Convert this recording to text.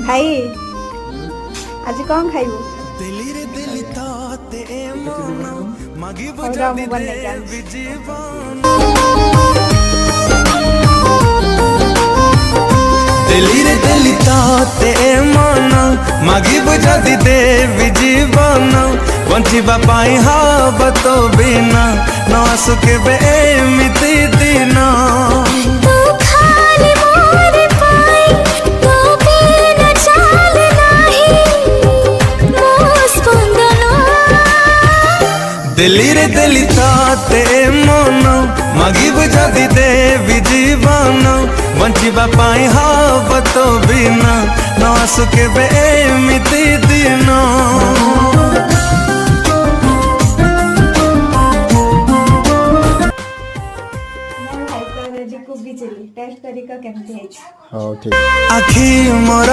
ଖାଇ ଆଜି କଣ ଖାଇବୁ? ହଉ ରହ ମୁଁ ବନେଇକି ଆଣୁଛି। दिलीरे दिली ते मन मागिब जदि देवी जीवन बंचिबा पाई हब तो बिना न आसुके एमिति दिन दिलीरे दिली ते मन मागिब जदि देवी जीवन बंचिबा पाई हब तो बिना न आसुके एमिति दिन କୋବି ଚିଲି ଟେଷ୍ଟ କରିକ କେମିତି ହେଇଛି? ହଉ ଠିକ। आखि मोर